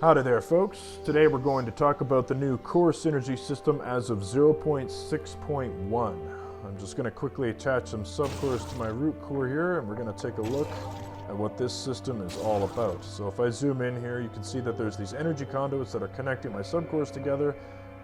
Howdy there, folks. Today we're going to talk about the new core synergy system as of 0.6.1. I'm just going to quickly attach some subcores to my root core here, and we're going to take a look at what this system is all about. So if I zoom in here, you can see that there's these energy conduits that are connecting my subcores together,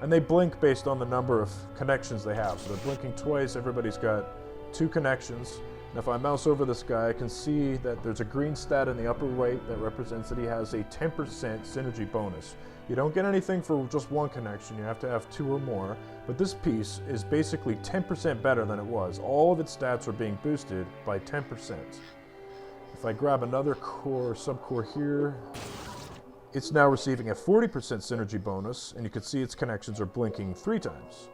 and they blink based on the number of connections they have. So they're blinking twice. Everybody's got 2 connections. And if I mouse over this guy, I can see that there's a green stat in the upper right that represents that he has a 10% synergy bonus. You don't get anything for just one connection, you have to have 2 or more, but this piece is basically 10% better than it was. All of its stats are being boosted by 10%. If I grab another core, subcore here, it's now receiving a 40% synergy bonus, and you can see its connections are blinking 3 times.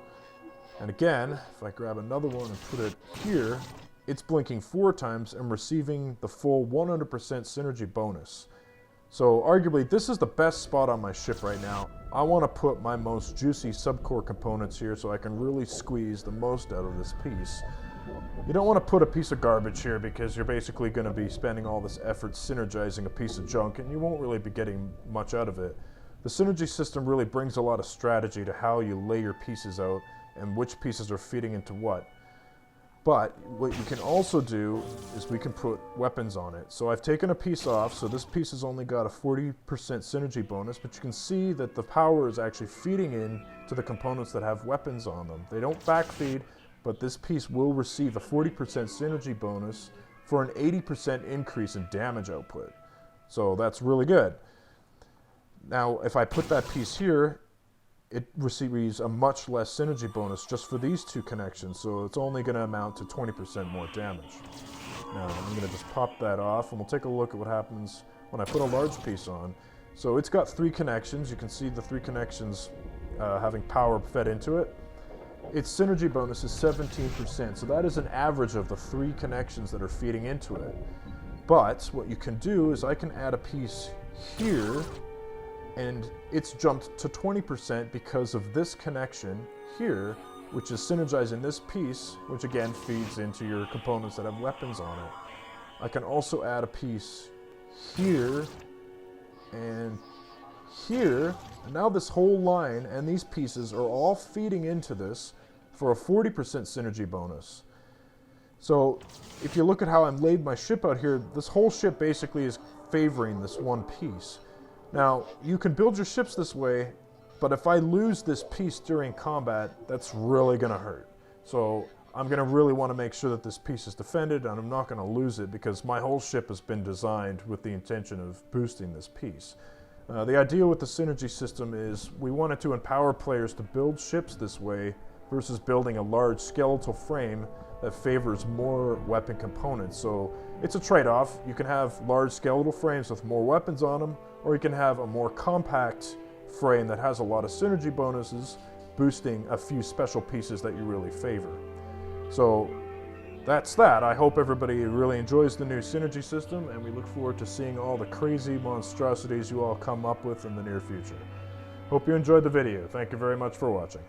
And again, if I grab another one and put it here, it's blinking 4 times and receiving the full 100% synergy bonus. So arguably this is the best spot on my ship right now. I want to put my most juicy subcore components here so I can really squeeze the most out of this piece. You don't want to put a piece of garbage here because you're basically going to be spending all this effort synergizing a piece of junk and you won't really be getting much out of it. The synergy system really brings a lot of strategy to how you lay your pieces out and which pieces are feeding into what. But what you can also do is we can put weapons on it. So I've taken a piece off, so this piece has only got a 40% synergy bonus, but you can see that the power is actually feeding in to the components that have weapons on them. They don't backfeed, but this piece will receive a 40% synergy bonus for an 80% increase in damage output. So that's really good. Now, if I put that piece here, it receives a much less synergy bonus just for these 2 connections, so it's only going to amount to 20% more damage. Now, I'm going to just pop that off, and we'll take a look at what happens when I put a large piece on. So it's got 3 connections. You can see the 3 connections having power fed into it. Its synergy bonus is 17%, so that is an average of the 3 connections that are feeding into it. But what you can do is I can add a piece here, and it's jumped to 20% because of this connection here, which is synergizing this piece, which again feeds into your components that have weapons on it. I can also add a piece here and here, and now this whole line and these pieces are all feeding into this for a 40% synergy bonus. So if you look at how I've laid my ship out here, this whole ship basically is favoring this one piece. Now, you can build your ships this way, but if I lose this piece during combat, that's really going to hurt. So I'm going to really want to make sure that this piece is defended, and I'm not going to lose it because my whole ship has been designed with the intention of boosting this piece. The idea with the synergy system is we wanted to empower players to build ships this way versus building a large skeletal frame that favors more weapon components. So it's a trade-off. You can have large skeletal frames with more weapons on them, or you can have a more compact frame that has a lot of synergy bonuses, boosting a few special pieces that you really favor. So that's that. I hope everybody really enjoys the new synergy system, and we look forward to seeing all the crazy monstrosities you all come up with in the near future. Hope you enjoyed the video. Thank you very much for watching.